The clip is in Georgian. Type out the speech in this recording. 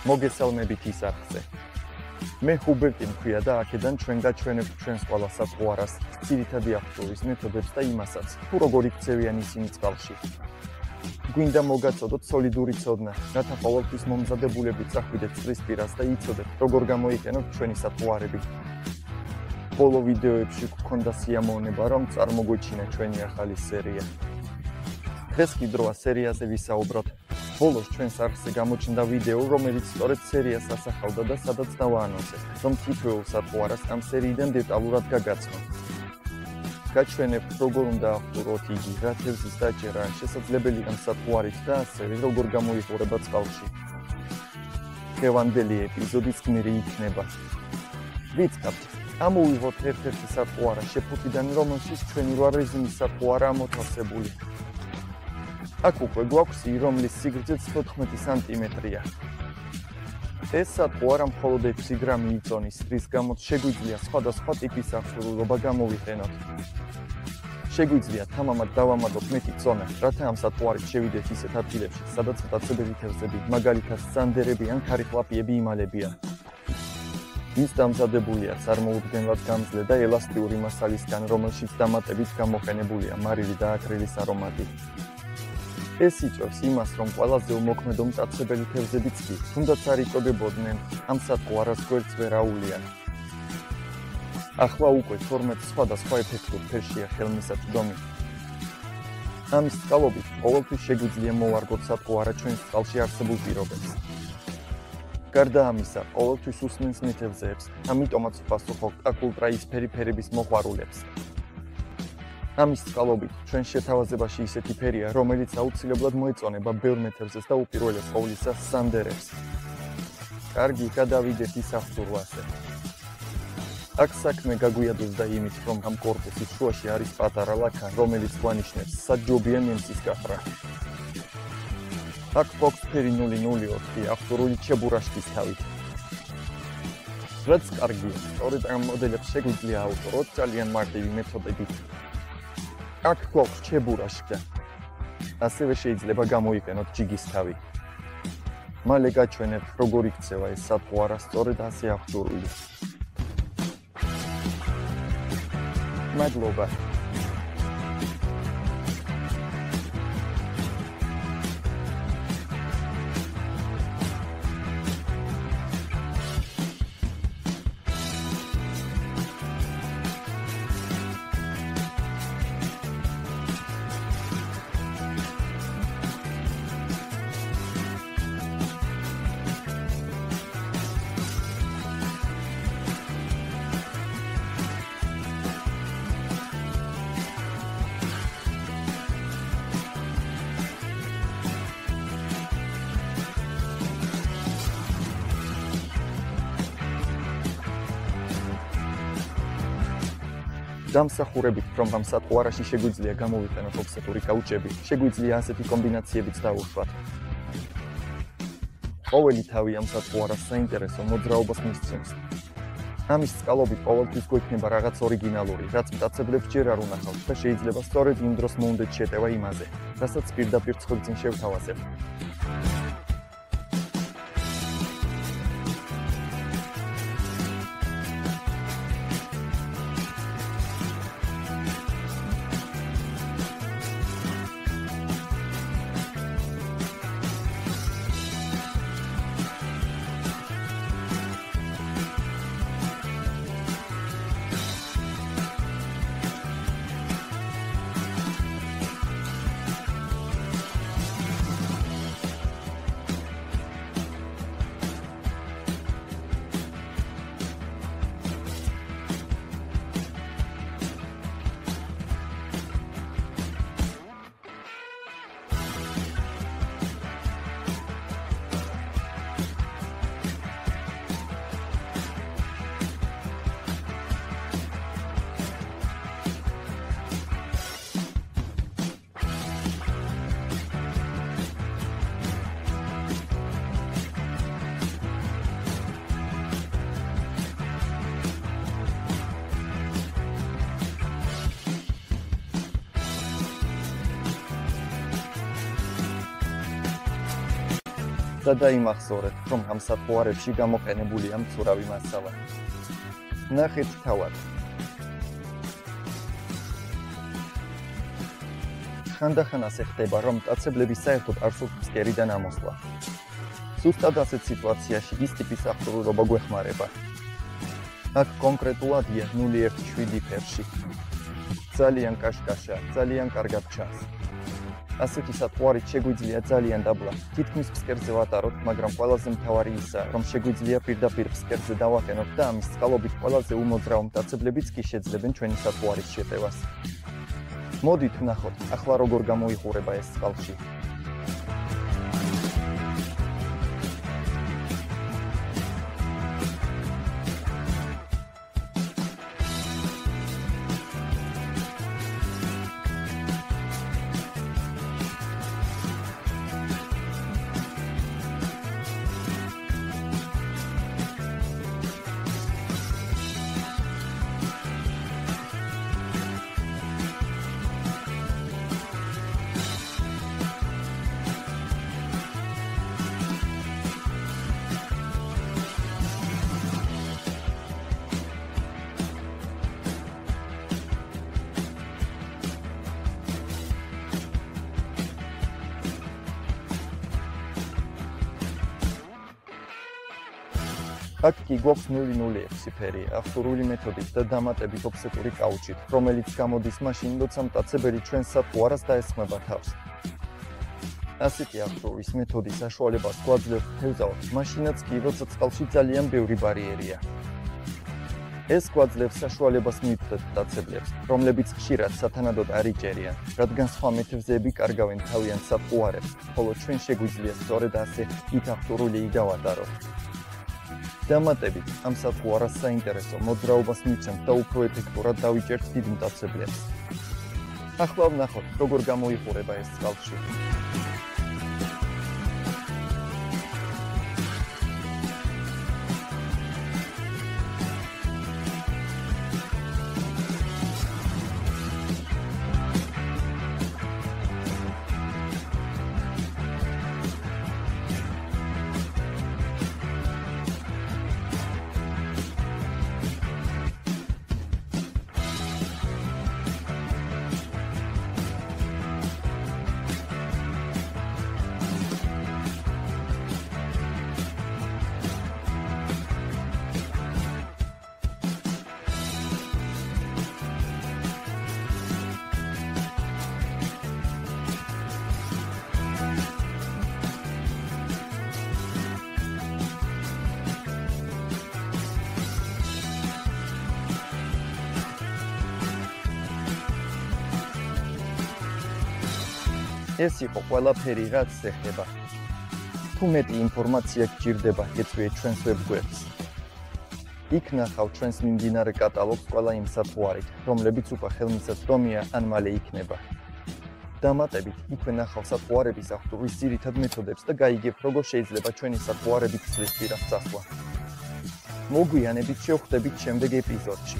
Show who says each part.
Speaker 1: მოგესალმებით ის არხზე. მე ჰუბერტი მქვია და აქედან ჩვენ გაჩვენებთ ჩვენს ყველა სათღვარას, ძირითადი აღჭურვის მეთოდებს და იმასაც, თუ როგორ იქცევიან ისინი წყალში. გვინდა მოგაწოდოთ სოლიდური ცოდნა, რათა ყოველთვის მომზადებულებით წახვიდეთ წყლის პირას და იცოდეთ, როგორ გამოიყენოთ ჩვენი სათღვარები. ბოლო ვიდეოებში გქონდა სიამოვნება, რომ წარმოგვეჩინა ჩვენი ახალი სერია. დღეს კი დროა სერიაზე ვისაუბროთ. ბოლოს ჩვენს არხზე გამოჩნდა ვიდეო, რომელიც სწორედ სერიას ასახავდა და სადაც დავაანონსეთ, რომ თითოეულ სათღვარას ამ სერიიდან დეტალურად გაგაცნო. გაჩვენებთ, როგორ უნდა აღჭურვოთ იგი, რა თევზის დაჭერა, შესაძლებელი ამ სათღვარით და ასევე როგორ გამოიყურება წყალში. დღევანდელი ეპიზოდის გმირი იქნება. ვიცხავთ, ამოვიღოთ ერთ-ერთი სათღვარა შეფუთიდან, რომელშიც ჩვენი 8 რეზინის სათღვარაა მოთავსებული. აქ უკვე გვაქვს ი, რომლის სიგრძეც 14 სანტიმეტრია. ეს სათღვარა მხოლოდ 6 გრამი იწონის, რის გამოც შეგვიძლია სხვადასხვა ტიპის აღჭურვილობა გამოვიყენოთ. შეგვიძლია თამამად დავამატოთ მეტი წონა, რათა ამ სათღვარით შევიდეთ ისეთ ადგილებში, სადაც მტაცებელი თევზები, მაგალითად სანდერები ან ქარიხლაპიები იმალებიან. ის დამზადებულია წარმოუდგენლად გამძლე და ელასტიური მასალისგან, რომელშიც დამატებით გამოყენებულია მარილი და აკრილის არომატი. ეს იწვევს იმას, რომ ყველაზე უმოქმედო მტაცებელი თევზებიც კი, თუნდაც არ იწოდებოდნენ, ამ სათღვარას გვერდს ვერ აუვლიან. ახლა უკვე 12 სხვადასხვა ეფექტურ ფერშია ხელმისაწვდომი. ამის წყალობით ყოველთვის შეგვიძლია მოვარგოთ სათღვარა ჩვენს წყალში არსებულ პირობებს. გარდა ამისა, ყოველთვის უსმენს მეთევზეებს, ამიტომაც ვპასუხობთ აკულტრაისფერი ფერების მოყვარულებს. ამის წყალობით ჩვენ შეთავაზებაში ისეთი ფერია, რომელიც აუცილებლად მოეწონება ბევრ მეთევზეს და უპირველეს ყოვლისა სანდერებს. კარგი, გადავიდეთ ის აღჭურვაზე. აქ საქმე გაგვიადოს და იმით, რომ ამ კორპუსის შუაში არის პატარა ლაქა, რომელიც გვანიშნებს საჯობია ნემსის გახრა. აქ ფოქსფერი 004 აღჭურვილი ჩებურაშკის თავით. რაც კარგია, სწორედ ამ მოდელებს შეგვიძლია ავტოროთ ძალიან მარტივი მეთოდებით. აქ გვაქვს ჩებურაშკა. ასევე შეიძლება გამოიყენოთ ჯიგის თავი. მალე გაჩვენებთ, როგორ იქცევა ეს სათღვარა სწორედ ასე აღჭურვილი. მადლობა. დამსახურებით, რომ ამ სათღვარაში შეგვიძლია გამოვიყენოთ ოფსეტური კაუჩები, შეგვიძლია ასეთი კომბინაციებიც დავუშვათ. ყოველი თავი ამ სათღვარას საინტერესო მოძრაობას მისცემს. ამის წყალობით ყოველთვის გვექნება რაღაც ორიგინალური, რაც მტაცებლებს ჯერ არ უნახავთ და შეიძლება სწორედ იმ დროს მოუნდეთ შეტევა იმაზე, რასაც პირდაპირ ცხვრთძინ შევთავაზებთ. და დაიმახსოვრეთ, რომ ამ საფუარებში გამოყენებულია მცურავი მასალა. ნახეთ თავად. ხანდახან ასე ხდება, რომ მტაცებლების საერთოდ არ სურთ ფსკერიდან ამოსვლა. ზუსტად ასეთ სიტუაციაში ის ტიპის აღჭურვილობა გვეხმარება. აქ კონკრეტულადია 0,1-7 ფერში. ძალიან კაშკაშა, ძალიან კარგად ჩანს. ასეთი საფუარით შეგვიძლია ძალიან დაბლა, თითქმის ფსკერზე ვატაროთ, მაგრამ ყველაზე მთავარი ისაა, რომ შეგვიძლია პირდაპირ ფსკერზე დავაყენოთ და ამის წყალობით ყველაზე უმოძრავ მტაცებლებიც კი შეძლებენ ჩვენი საფუარის შეტევას. მოდით ვნახოთ, ახლა როგორ გამოიყურება ეს წყალში. აქ კი გვაქვს 0,06 ფერი, აღჭურვილი მეთოდით და დამატებით ოფსეტური კაუჩით, რომელიც გამოდის მაშინ, როცა მტაცებელი ჩვენს საფუარას დაესხმება თავს. ასეთი აღჭურვის მეთოდის საშუალებას გვაძლევს თევზაოდ, მაშინაც კი, როცა წყალში ძალიან ბევრი ბარიერია. ეს გვაძლევს საშუალებას მივხვდეთ მტაცებლებს, რომლებიც ხშირად სათანადოდ არ იჭერიან, რადგან სხვა მეთევზეები კარგავენ თავიანთ საფუარებს, ხოლო ჩვენ შეგვიძლია სწორედ ასე იქ აღჭურვილი გავატაროთ. დამატებით ამ საფუარას საინტერესო მოძრაობას მიცემთ და უფრო ეფექტურად დავიჭერთ დიდ მტაცებლებს. ახლა ვნახოთ, როგორ გამოიყურება ეს წყალში. ეს იყო ყველაფერი, რაც ეხება. თუ მეტი ინფორმაცია გჭირდება, გეწვიეთ ჩვენს ვებგვერდს. იქ ნახავთ ჩვენს მიმდინარე კატალოგს ყველა იმ საფუარით, რომლებიც უკვე ხელმისაწვდომია ან მალე იქნება. დამატებით, იქვე ნახავთ საფუარების აღჭურვის ძირითად მეთოდებს და გაიგებთ, როგორ შეიძლება ჩვენი საფუარებით ცლის პირას წასვლა. მოგვიანებით შევხვდებით შემდეგ ეპიზოდში.